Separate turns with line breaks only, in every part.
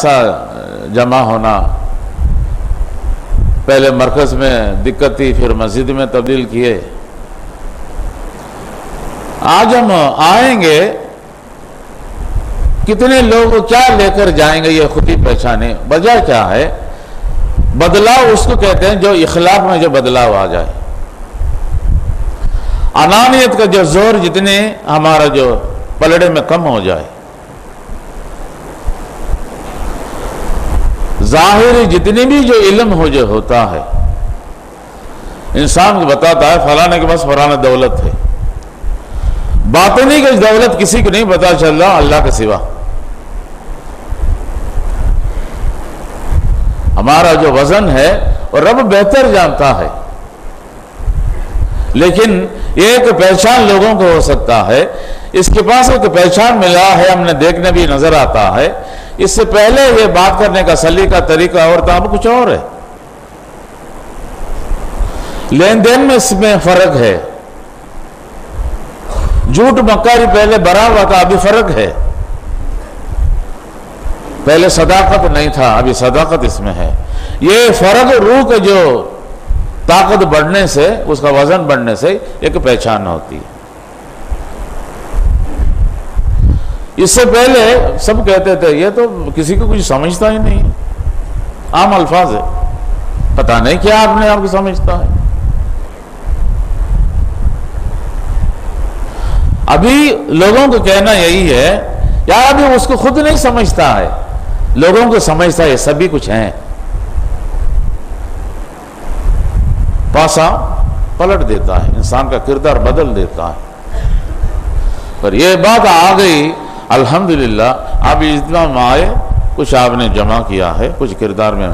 سا جمع ہونا، پہلے مرکز میں دقت تھی، پھر مسجد میں تبدیل کیے. آج ہم آئیں گے، کتنے لوگ کیا لے کر جائیں گے یہ خود ہی پہچانے. وجہ کیا ہے؟ بدلاؤ اس کو کہتے ہیں جو اخلاق میں جو بدلاؤ آ جائے. انانیت کا جو زور جتنے ہمارا جو پلڑے میں کم ہو جائے، ظاہری جتنی بھی جو علم ہو جو ہوتا ہے، انسان کو بتاتا ہے فلانے کے پاس فلانا دولت ہے، باطنی کی دولت کسی کو نہیں پتا چل رہا اللہ کے سوا. ہمارا جو وزن ہے اور رب بہتر جانتا ہے، لیکن ایک پہچان لوگوں کو ہو سکتا ہے. اس کے پاس ایک پہچان ملا ہے، ہم نے دیکھنے بھی نظر آتا ہے. اس سے پہلے یہ بات کرنے کا سلیقہ طریقہ اور تھا، اب کچھ اور ہے. لین دین میں اس میں فرق ہے. جھوٹ مکاری پہلے بھرا ہوا تھا، ابھی فرق ہے. پہلے صداقت نہیں تھا، ابھی صداقت اس میں ہے. یہ فرق روح کے جو طاقت بڑھنے سے، اس کا وزن بڑھنے سے ایک پہچان ہوتی ہے. اس سے پہلے سب کہتے تھے یہ تو کسی کو کچھ سمجھتا ہی نہیں، عام الفاظ ہے، پتہ نہیں کیا اپنے آپ کو سمجھتا ہے. ابھی لوگوں کو کہنا یہی ہے یار ابھی اس کو خود نہیں سمجھتا ہے، لوگوں کو سمجھتا ہے، یہ سبھی کچھ ہیں. پاسا پلٹ دیتا ہے، انسان کا کردار بدل دیتا ہے. پر یہ بات آ گئی الحمدللہ. آپ اجتماع میں آئے، کچھ آپ نے جمع کیا ہے، کچھ کردار میں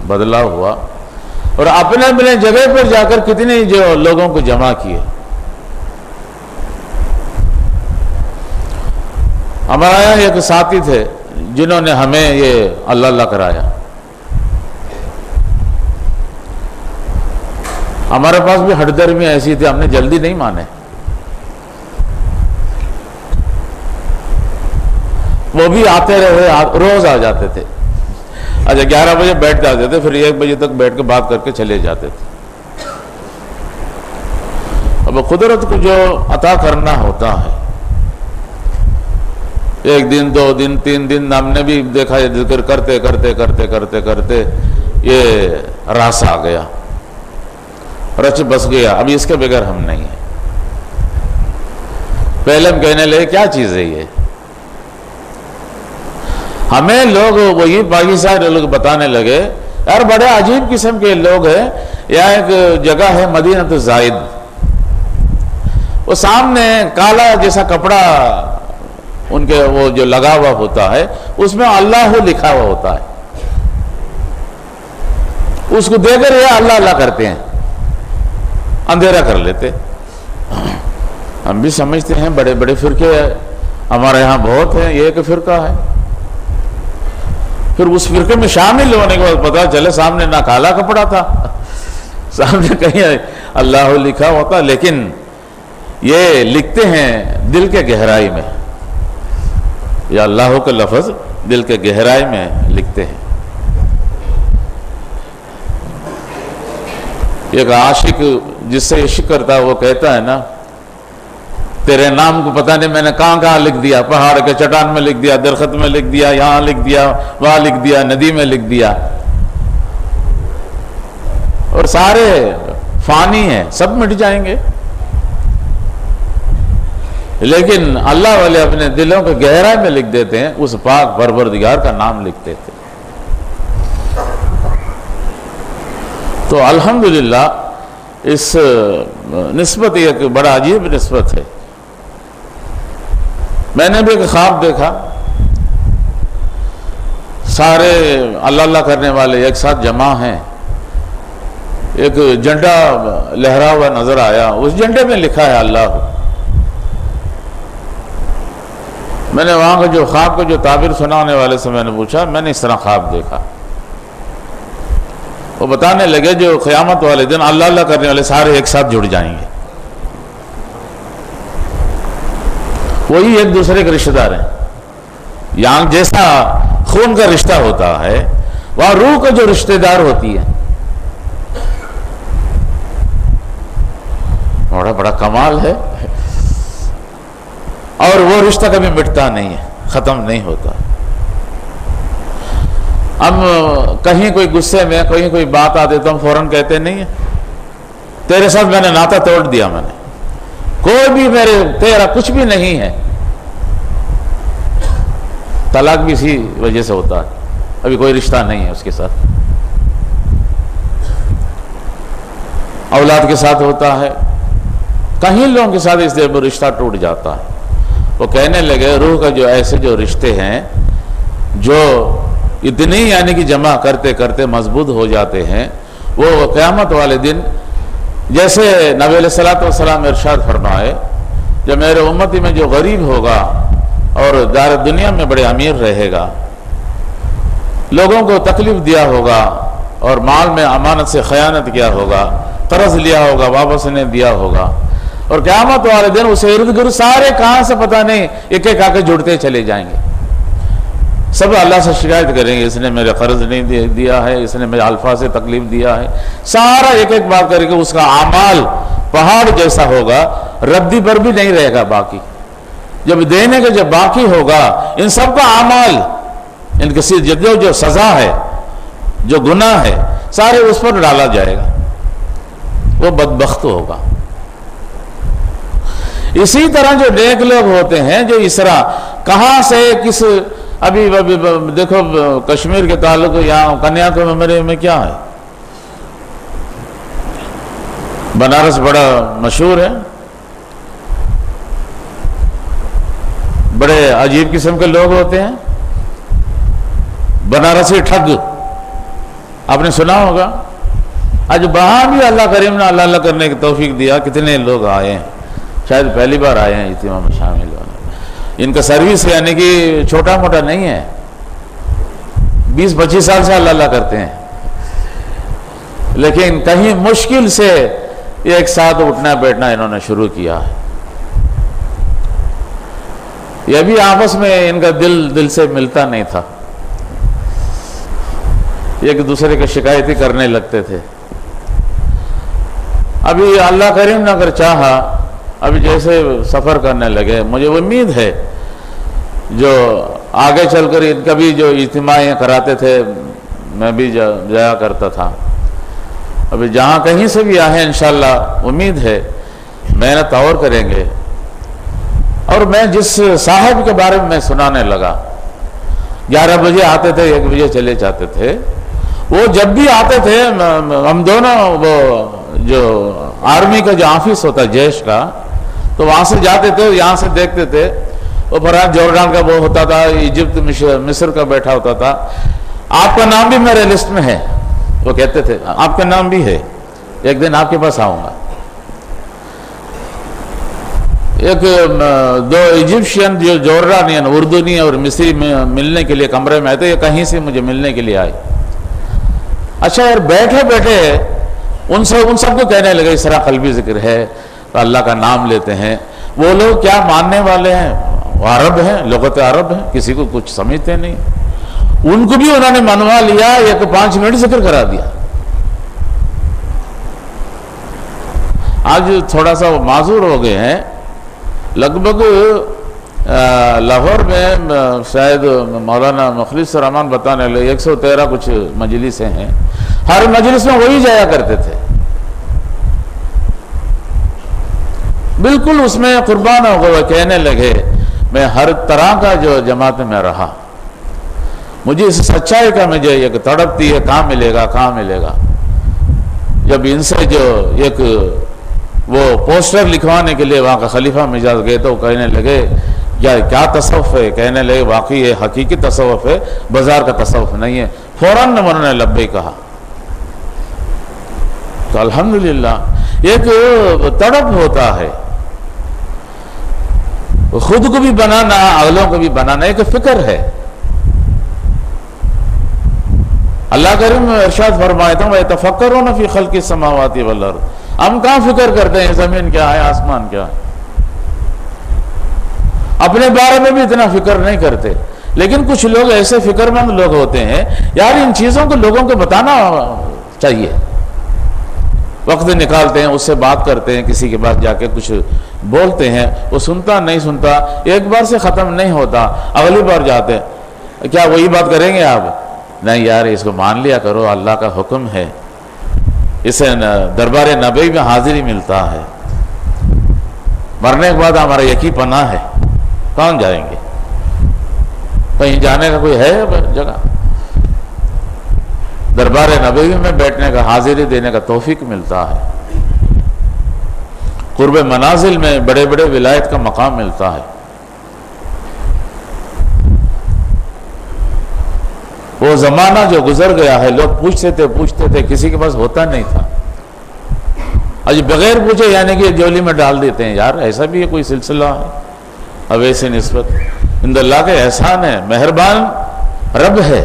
بدلاؤ ہوا، اور اپنے اپنے جگہ پر جا کر کتنے جو لوگوں کو جمع کیے. ہمارے یہاں ایک ساتھی تھے جنہوں نے ہمیں یہ اللہ اللہ کرایا. ہمارے پاس بھی ہٹ درمی ایسی تھی، ہم نے جلدی نہیں مانے. وہ بھی آتے رہے، روز آ جاتے تھے. اچھا 11 بجے بیٹھ جاتے تھے، پھر 1 بجے تک بیٹھ کے بات کر کے چلے جاتے تھے. اب قدرت کو جو عطا کرنا ہوتا ہے، 1 دن 2 دن 3 دن ہم نے بھی دیکھا، یہ ذکر کرتے کرتے کرتے کرتے کرتے یہ راس آ گیا، رچ بس گیا. ابھی اس کے بغیر ہم نہیں ہیں. پہلے ہم کہنے لگے کیا چیز ہے یہ؟ ہمیں لوگ وہی پاکستان لوگ بتانے لگے یار بڑے عجیب قسم کے لوگ ہیں. یہاں ایک جگہ ہے مدینہ زائد، وہ سامنے کالا جیسا کپڑا ان کے وہ جو لگا ہوا ہوتا ہے، اس میں اللہ لکھا ہوا ہوتا ہے. اس کو دے کر یہ اللہ اللہ کرتے ہیں، اندھیرا کر لیتے. ہم بھی سمجھتے ہیں بڑے بڑے فرقے ہمارے یہاں بہت ہیں، یہ ایک فرقہ ہے. پھر اس فرقے میں شامل ہونے کے بعد پتا چلے سامنے نہ کالا کپڑا تھا، سامنے کہیں اللہ لکھا ہوتا، لیکن یہ لکھتے ہیں دل کے گہرائی میں. یا اللہ کا لفظ دل کے گہرائی میں لکھتے ہیں. ایک عاشق جس سے عشق کرتا ہے وہ کہتا ہے نا، تیرے نام کو پتہ نہیں میں نے کہاں کہاں لکھ دیا، پہاڑ کے چٹان میں لکھ دیا، درخت میں لکھ دیا، یہاں لکھ دیا، وہاں لکھ دیا، ندی میں لکھ دیا. اور سارے فانی ہیں، سب مٹ جائیں گے. لیکن اللہ والے اپنے دلوں کے گہرائی میں لکھ دیتے ہیں، اس پاک پروردگار کا نام لکھتے تھے. تو الحمدللہ اس نسبت ایک بڑا عجیب نسبت ہے. میں نے بھی ایک خواب دیکھا، سارے اللہ اللہ کرنے والے ایک ساتھ جمع ہیں. ایک جھنڈا لہرا ہوا نظر آیا، اس جھنڈے میں لکھا ہے اللہ. میں نے وہاں کا جو خواب کا جو تعبیر سنانے والے سے میں نے پوچھا، میں نے اس طرح خواب دیکھا. وہ بتانے لگے جو قیامت والے دن اللہ اللہ کرنے والے سارے ایک ساتھ جڑ جائیں گے. وہی ایک دوسرے کے رشتہ دار ہیں. یہاں جیسا خون کا رشتہ ہوتا ہے، وہاں روح کا جو رشتہ دار ہوتی ہے، بڑا کمال ہے، اور وہ رشتہ کبھی مٹتا نہیں ہے، ختم نہیں ہوتا۔ ہم کہیں کوئی غصے میں کہیں کوئی بات آتی تو ہم فوراً کہتے نہیں ہیں تیرے ساتھ میں نے ناتا توڑ دیا، میں نے کوئی بھی تیرا کچھ بھی نہیں ہے۔ طلاق بھی اسی وجہ سے ہوتا ہے، ابھی کوئی رشتہ نہیں ہے اس کے ساتھ۔ اولاد کے ساتھ ہوتا ہے، کہیں لوگوں کے ساتھ اس لیے وہ رشتہ ٹوٹ جاتا ہے۔ وہ کہنے لگے روح کا جو ایسے جو رشتے ہیں جو اتنی یعنی کہ جمع کرتے کرتے مضبوط ہو جاتے ہیں، وہ قیامت والے دن جیسے نبی علیہ الصلوۃ والسلام ارشاد فرمائے، جو میرے امتی میں جو غریب ہوگا اور دار دنیا میں بڑے امیر رہے گا، لوگوں کو تکلیف دیا ہوگا اور مال میں امانت سے خیانت کیا ہوگا، قرض لیا ہوگا واپس نہیں دیا ہوگا، اور قیامت والے دن اسے ارد گرد سارے کہاں سے پتہ نہیں ایک ایک آ کے جڑتے چلے جائیں گے، سب اللہ سے شکایت کریں گے، اس نے میرے قرض نہیں دیا ہے، اس نے میرے الفاظ سے تکلیف دیا ہے، سارا ایک ایک بات کرے کہ اس کا اعمال پہاڑ جیسا ہوگا، ردی پر بھی نہیں رہے گا باقی۔ جب دینے کے جب باقی ہوگا ان سب کا اعمال، ان کے جو سزا ہے، جو گناہ ہے، سارے اس پر ڈالا جائے گا، وہ بدبخت ہوگا۔ اسی طرح جو نیک لوگ ہوتے ہیں جو اس طرح کہاں سے کس ابھی دیکھو کشمیر کے تعلق یہاں کنیا کمری میں کیا ہے، بنارس بڑا مشہور ہے، بڑے عجیب قسم کے لوگ ہوتے ہیں، بنارسی ٹھگ آپ نے سنا ہوگا۔ آج وہاں بھی اللہ کریم نے اللہ اللہ کرنے کی توفیق دیا، کتنے لوگ آئے ہیں، شاید پہلی بار آئے ہیں اجتماع میں شامل ہونے۔ ان کا سروس یعنی کہ چھوٹا موٹا نہیں ہے، 20-25 سال سے اللہ اللہ کرتے ہیں، لیکن کہیں مشکل سے ایک ساتھ اٹھنا بیٹھنا انہوں نے شروع کیا ہے۔ یہ بھی آپس میں ان کا دل سے ملتا نہیں تھا، ایک دوسرے کی شکایتی کرنے لگتے تھے۔ ابھی اللہ کریم نے اگر چاہا، ابھی جیسے سفر کرنے لگے، مجھے امید ہے جو آگے چل کر ان کا بھی جو اجتماعیں کراتے تھے میں بھی جایا کرتا تھا، ابھی جہاں کہیں سے بھی آئے انشاءاللہ امید ہے محنت اور کریں گے۔ اور میں جس صاحب کے بارے میں سنانے لگا، 11 بجے آتے تھے، 1 بجے چلے جاتے تھے، وہ جب بھی آتے تھے ہم دونوں وہ جو آرمی کا جو آفس ہوتا ہے جیش کا، تو وہاں سے جاتے تھے، یہاں سے دیکھتے تھے، وہ فرحان جوردان کا وہ ہوتا تھا، ایجپت مصر کا بیٹھا ہوتا تھا، آپ کا نام بھی میرے لسٹ میں ہے، وہ کہتے تھے آپ کا نام بھی ہے، ایک دن آپ کے پاس آؤں گا۔ ایک 2 ایجپشین جو جوردانی اردنی اور مصری میں ملنے کے لیے کمرے میں آئے تھے، یہ کہیں سے مجھے ملنے کے لیے آئے۔ اچھا یار بیٹھے بیٹھے ان سب کو کہنے لگے اس طرح قلبی ذکر ہے، تو اللہ کا نام لیتے ہیں۔ وہ لوگ کیا ماننے والے ہیں، وہ عرب ہیں، لغت عرب ہیں، کسی کو کچھ سمجھتے نہیں، ان کو بھی انہوں نے منوا لیا، 1-5 منٹ ذکر کرا دیا۔ آج تھوڑا سا وہ معذور ہو گئے ہیں، لگ بھگ لاہور میں شاید مولانا مخلص الرحمان بتانے لگے 113 کچھ مجلسیں ہیں، ہر مجلس میں وہی جایا کرتے تھے، بالکل اس میں قربان ہو گئے، کہنے لگے میں ہر طرح کا جو جماعت میں رہا، مجھے اس سچائی کا مجھے ایک تڑپتی ہے، کہاں ملے گا کہاں ملے گا۔ جب ان سے جو ایک وہ پوسٹر لکھوانے کے لیے وہاں کا خلیفہ مجاز گئے تو کہنے لگے کیا تصوف ہے، کہنے لگے واقعی یہ حقیقی تصوف ہے، بازار کا تصوف نہیں ہے۔ فوراً انہوں نے لبیک کہا۔ تو الحمدللہ ایک تڑپ ہوتا ہے، خود کو بھی بنانا، اگلوں کو بھی بنانا، ایک فکر ہے۔ اللہ کریم ارشاد فرمایا تھا وَيَتَفَكَّرُونَ فِي خَلْقِ السَّمَاوَاتِ وَالْأَرْضِ، ہم کہاں فکر کرتے ہیں زمین کیا ہے، آسمان کیا ہے، اپنے بارے میں بھی اتنا فکر نہیں کرتے۔ لیکن کچھ لوگ ایسے فکر مند لوگ ہوتے ہیں، یار ان چیزوں کو لوگوں کو بتانا چاہیے، وقت نکالتے ہیں، اس سے بات کرتے ہیں، کسی کے پاس جا کے کچھ بولتے ہیں، وہ سنتا نہیں سنتا، ایک بار سے ختم نہیں ہوتا، اگلی بار جاتے ہیں، کیا وہی بات کریں گے آپ؟ نہیں یار اس کو مان لیا کرو، اللہ کا حکم ہے، اسے دربار نبی میں حاضری ملتا ہے، مرنے کے بعد ہمارا یقین پناہ ہے، کون جائیں گے؟ کہیں جانے کا کوئی ہے جگہ؟ دربار نبوی میں بیٹھنے کا، حاضری دینے کا توفیق ملتا ہے، قرب منازل میں بڑے بڑے ولایت کا مقام ملتا ہے۔ وہ زمانہ جو گزر گیا ہے، لوگ پوچھتے تھے، کسی کے پاس ہوتا نہیں تھا، آج بغیر پوچھے یعنی کہ جولی میں ڈال دیتے ہیں، یار ایسا بھی ہے کوئی سلسلہ ہے؟ اب ایسے نسبت اند اللہ کے احسان ہے، مہربان رب ہے،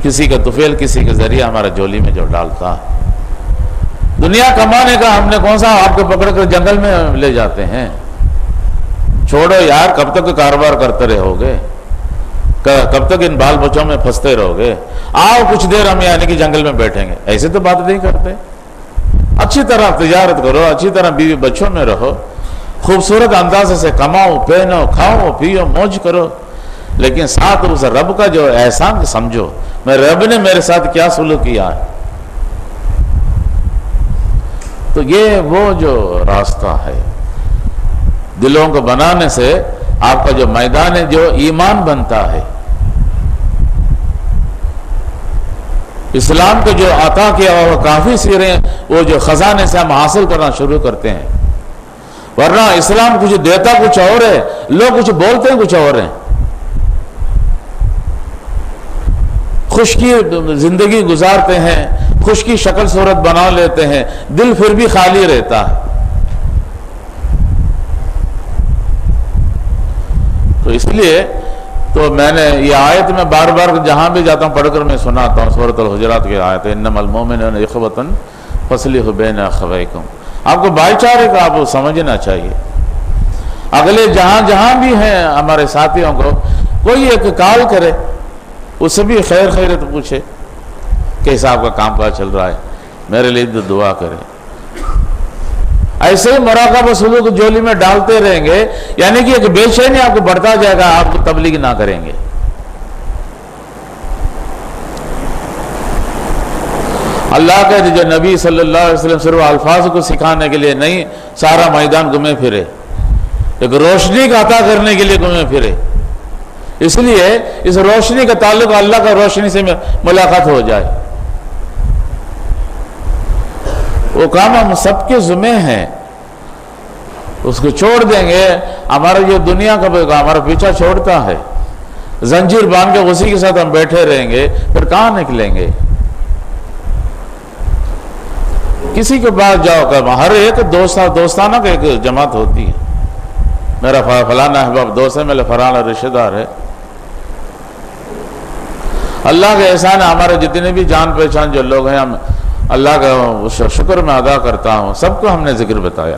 کسی کا طفیل کسی کے ذریعہ ہمارا جولی میں جو ڈالتا ہے۔ دنیا کمانے کا ہم نے کون سا آپ کو پکڑ کر جنگل میں لے جاتے ہیں؟ چھوڑو یار، کب تک کاروبار کرتے رہو گے؟ کب تک ان بال بچوں میں پھنستے رہو گے؟ آؤ کچھ دیر ہم یعنی کہ جنگل میں بیٹھیں گے، ایسے تو بات نہیں کرتے۔ اچھی طرح تجارت کرو، اچھی طرح بیوی بچوں میں رہو، خوبصورت انداز سے کماؤ، پہنو، کھاؤ، پیو، موج کرو، لیکن ساتھ اس رب کا جو احسان سمجھو، میں رب نے میرے ساتھ کیا سلوک کیا ہے۔ تو یہ وہ جو راستہ ہے، دلوں کو بنانے سے آپ کا جو میدان ہے، جو ایمان بنتا ہے، اسلام کو جو عطا کیا اور کافی سیریں، وہ جو خزانے سے ہم حاصل کرنا شروع کرتے ہیں، ورنہ اسلام کچھ دیتا کچھ اور ہے، لوگ کچھ بولتے ہیں کچھ اور ہیں، خوش کی زندگی گزارتے ہیں، خوش کی شکل صورت بنا لیتے ہیں، دل پھر بھی خالی رہتا ہے۔ تو اس لیے تو میں نے یہ آیت میں بار بار جہاں بھی جاتا ہوں پڑھ کر میں سناتا ہوں، سورۃ الحجرات کی آیت ہے، انما المؤمنون اخوۃ فاصلحوا بین اخویکم۔ آپ کو بھائی چارے کا آپ کو سمجھنا چاہیے۔ اگلے جہاں بھی ہیں ہمارے ساتھیوں کو کوئی ایک کال کرے، اس سے بھی خیرت پوچھے، کیسا آپ کا کام کاج چل رہا ہے، میرے لیے دعا کرے۔ ایسے ہی مراقبہ سلوک جولی میں ڈالتے رہیں گے، یعنی کہ ایک بے چینی آپ کو بڑھتا جائے گا، آپ کو تبلیغ نہ کریں گے۔ اللہ کے جو نبی صلی اللہ علیہ وسلم صرف الفاظ کو سکھانے کے لیے نہیں، سارا میدان گھومے پھرے، ایک روشنی کا عطا کرنے کے لیے گھومے پھرے، اس لیے اس روشنی کا تعلق اللہ کا روشنی سے ملاقات ہو جائے۔ وہ کام ہم سب کے ذمہ ہیں، اس کو چھوڑ دیں گے، ہمارا جو دنیا کا ہمارا پیچھا چھوڑتا ہے، زنجیر باندھ کے اسی کے ساتھ ہم بیٹھے رہیں گے، پھر کہاں نکلیں گے؟ کسی کے پاس جاؤ کہ ہر ایک دوستانہ کا ایک جماعت ہوتی ہے، میرا فلانا احباب دوست ہے، میرا فلانا رشتہ دار ہے۔ اللہ کے احسان ہے، ہمارے جتنے بھی جان پہچان جو لوگ ہیں، ہم اللہ کا شکر میں ادا کرتا ہوں، سب کو ہم نے ذکر بتایا۔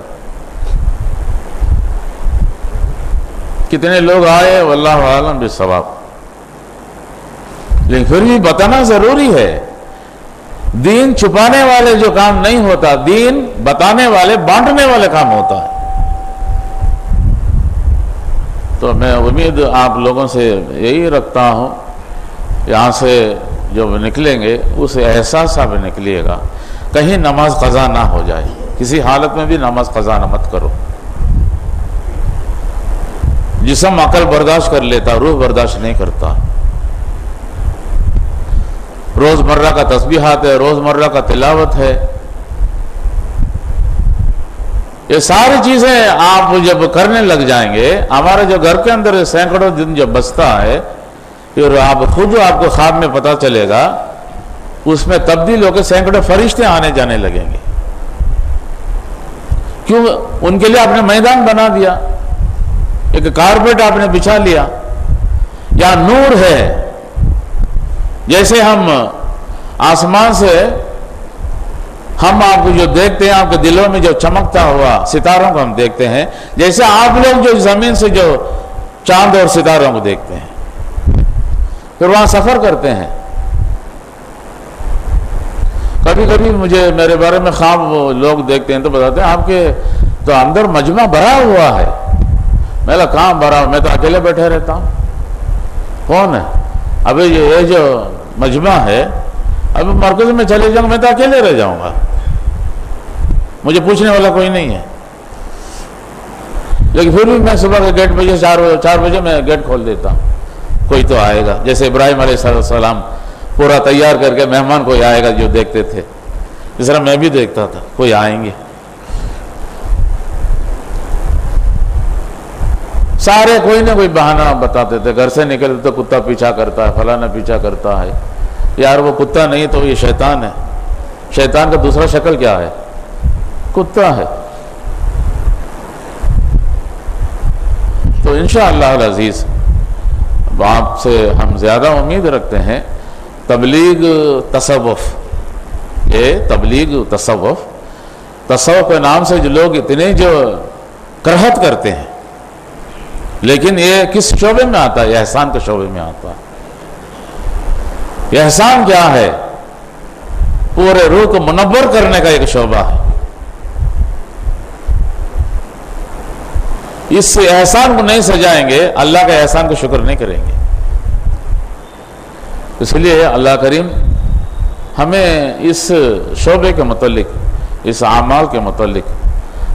کتنے لوگ آئے واللہ عالم بالصواب، لیکن پھر بھی بتانا ضروری ہے۔ دین چھپانے والے جو کام نہیں ہوتا، دین بتانے والے بانٹنے والے کام ہوتا ہے۔ تو میں امید آپ لوگوں سے یہی رکھتا ہوں، یہاں سے جو نکلیں گے اس احساس سے نکلیے گا، کہیں نماز قضا نہ ہو جائے، کسی حالت میں بھی نماز قضا نہ مت کرو۔ جسم عقل برداشت کر لیتا، روح برداشت نہیں کرتا۔ روز مرہ کا تسبیحات ہے، روز مرہ کا تلاوت ہے، یہ ساری چیزیں آپ جب کرنے لگ جائیں گے، ہمارے جو گھر کے اندر سینکڑوں دن جو بستا ہے، پھر آپ خود آپ کو خواب میں پتہ چلے گا، اس میں تبدیل ہو کے سینکڑوں فرشتے آنے جانے لگیں گے۔ کیوں؟ ان کے لیے آپ نے میدان بنا دیا، ایک کارپیٹ آپ نے بچھا لیا، یا نور ہے، جیسے ہم آسمان سے ہم آپ کو جو دیکھتے ہیں، آپ کے دلوں میں جو چمکتا ہوا ستاروں کو ہم دیکھتے ہیں، جیسے آپ لوگ جو زمین سے جو چاند اور ستاروں کو دیکھتے ہیں، پھر وہاں سفر کرتے ہیں. کبھی کبھی مجھے میرے بارے میں خواب لوگ دیکھتے ہیں تو بتاتے ہیں آپ کے تو اندر مجمع بھرا ہوا ہے. میں نے کہاں بھرا، میں تو اکیلے بیٹھے رہتا ہوں. کون ہے؟ ابھی یہ جو مجمع ہے، ابھی مرکز میں چلے جاؤں میں تو اکیلے رہ جاؤں گا، مجھے پوچھنے والا کوئی نہیں ہے. لیکن پھر بھی میں صبح کے گیٹ بجے 4 بجے میں گیٹ کھول دیتا ہوں، کوئی تو آئے گا. جیسے ابراہیم علیہ السلام پورا تیار کر کے مہمان کوئی آئے گا جو دیکھتے تھے، اس طرح میں بھی دیکھتا تھا کوئی آئیں گے. سارے کوئی نہ کوئی بہانہ بتاتے تھے. گھر سے نکلتے تو کتا پیچھا کرتا ہے، فلانا پیچھا کرتا ہے. یار وہ کتا نہیں تو یہ شیطان ہے. شیطان کا دوسرا شکل کیا ہے؟ کتا ہے. تو انشاءاللہ العزیز آپ سے ہم زیادہ امید رکھتے ہیں. تبلیغ تصوف، یہ تبلیغ تصوف کے نام سے جو لوگ اتنے جو کرہت کرتے ہیں، لیکن یہ کس شعبے میں آتا ہے؟ یہ احسان کے شعبے میں آتا ہے. یہ احسان کیا ہے؟ پورے روح کو منور کرنے کا ایک شعبہ ہے. اس سے احسان کو نہیں سجائیں گے، اللہ کے احسان کو شکر نہیں کریں گے. اس لیے اللہ کریم ہمیں اس شعبے کے متعلق، اس اعمال کے متعلق،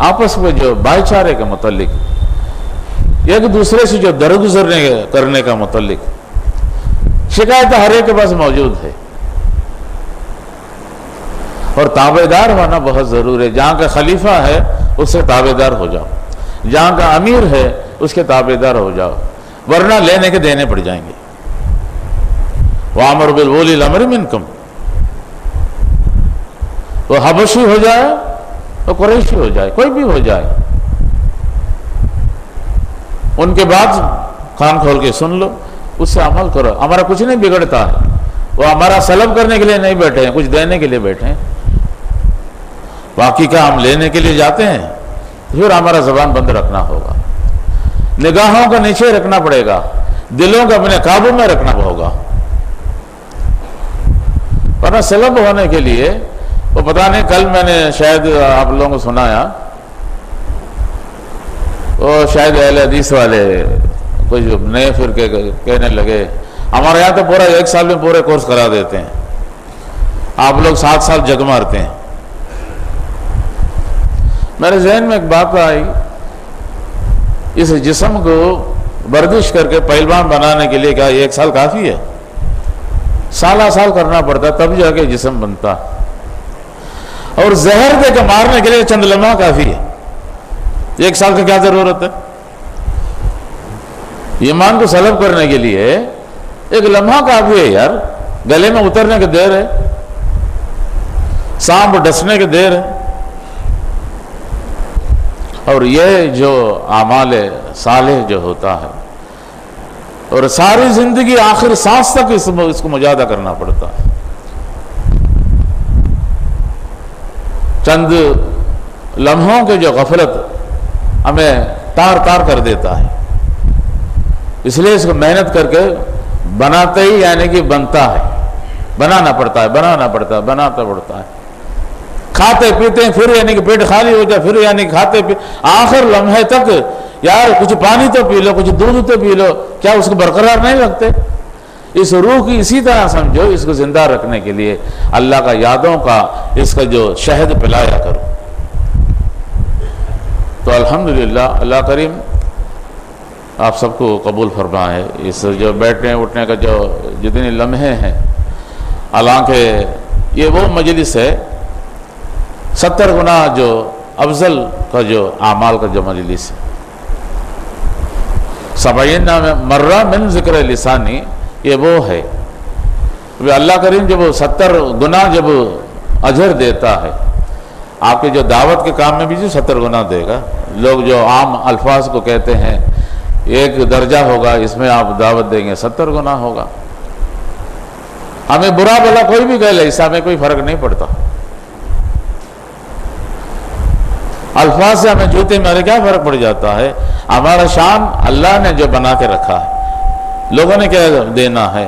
آپس میں جو بھائی چارے کے متعلق، ایک دوسرے سے جو درگزر کرنے کا متعلق، شکایت ہر ایک کے پاس موجود ہے. اور تابعدار ہونا بہت ضروری ہے. جہاں کا خلیفہ ہے اس سے تابعدار ہو جاؤ، جہاں کا امیر ہے اس کے تابعدار ہو جاؤ، ورنہ لینے کے دینے پڑ جائیں گے. وَأَمْرُ بِالْأُولِي الْأَمْرِ مِنْكُمْ، وہ حبشی ہو جائے، وہ قریشی ہو جائے، کوئی بھی ہو جائے، ان کے بعد کان کھول کے سن لو، اس سے عمل کرو. ہمارا کچھ نہیں بگڑتا ہے. وہ ہمارا سلب کرنے کے لیے نہیں بیٹھے ہیں، کچھ دینے کے لیے بیٹھے ہیں. باقی کا ہم لینے کے لیے جاتے ہیں، پھر ہمارا زبان بند رکھنا ہوگا، نگاہوں کو نیچے رکھنا پڑے گا، دلوں کو اپنے قابو میں رکھنا ہوگا. ورنہ سلب ہونے کے لیے وہ پتہ نہیں، کل میں نے شاید آپ لوگوں کو سنایا، وہ شاید اہل حدیث والے کچھ نئے فرقے کہنے لگے ہمارے یہاں تو پورا 1 سال میں پورے کورس کرا دیتے ہیں، آپ لوگ 7 سال جگ مارتے ہیں. میرے ذہن میں ایک بات آئی، اس جسم کو ورزش کر کے پہلوان بنانے کے لیے کیا 1 سال کافی ہے؟ سالہ سال کرنا پڑتا ہے تب جا کے جسم بنتا. اور زہر دے کے مارنے کے لیے چند لمحہ کافی ہے. 1 سال کی کیا ضرورت ہے؟ ایمان کو سلب کرنے کے لیے 1 لمحہ کافی ہے یار. گلے میں اترنے کی دیر ہے، سانپ ڈسنے کی دیر ہے. اور یہ جو اعمال صالح جو ہوتا ہے، اور ساری زندگی آخر سانس تک اس کو مجاہدہ کرنا پڑتا ہے. چند لمحوں کے جو غفلت ہمیں تار تار کر دیتا ہے، اس لیے اس کو محنت کر کے بناتے ہی یعنی کہ بنتا ہے، بنانا پڑتا ہے. کھاتے پیتے ہیں پھر یعنی کہ پیٹ خالی ہو جائے، پھر یعنی کہ کھاتے آخر لمحے تک یار کچھ پانی تو پی لو، کچھ دودھ تو پی لو، کیا اس کو برقرار نہیں رکھتے؟ اس روح کی اسی طرح سمجھو، اس کو زندہ رکھنے کے لیے اللہ کا یادوں کا اس کا جو شہد پلایا کرو. تو الحمدللہ اللہ کریم آپ سب کو قبول فرمائے. اس جو بیٹھنے اٹھنے کا جو جتنے لمحے ہیں، حالانکہ یہ وہ مجلس ہے 70 گنا جو افضل کا جو اعمال کا جو مجلس ہے. 70 مرہ من ذکر لسانی، یہ وہ ہے. اللہ کریم جب 70 گنا جب اجر دیتا ہے، آپ کے جو دعوت کے کام میں بھی جو 70 گنا دے گا. لوگ جو عام الفاظ کو کہتے ہیں 1 درجہ ہوگا، اس میں آپ دعوت دیں گے 70 گنا ہوگا. ہمیں برا بھلا کوئی بھی کہہ لے، اس میں کوئی فرق نہیں پڑتا. الفاظ سے ہمیں جوتے میں کیا فرق پڑ جاتا ہے؟ ہمارا شان اللہ نے جو بنا کے رکھا ہے، لوگوں نے کیا دینا ہے؟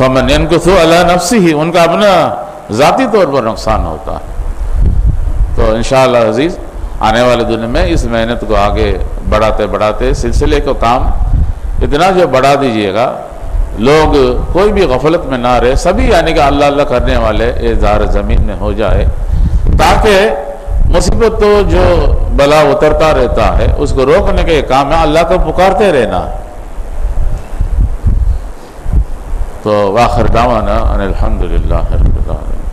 فمن ينكث على نفسه، ان کا اپنا ذاتی طور پر نقصان ہوتا ہے۔ تو انشاءاللہ عزیز آنے والے دنوں میں اس محنت کو آگے بڑھاتے بڑھاتے سلسلے کو کام اتنا جو بڑھا دیجئے گا، لوگ کوئی بھی غفلت میں نہ رہے، سبھی یعنی کہ اللہ اللہ کرنے والے اظہار زمین میں ہو جائے، تاکہ مصیبت تو جو بلا اترتا رہتا ہے اس کو روکنے کے کام ہے اللہ کو پکارتے رہنا۔ تو وآخر دعوانا ان الحمدللہ رب العالمین۔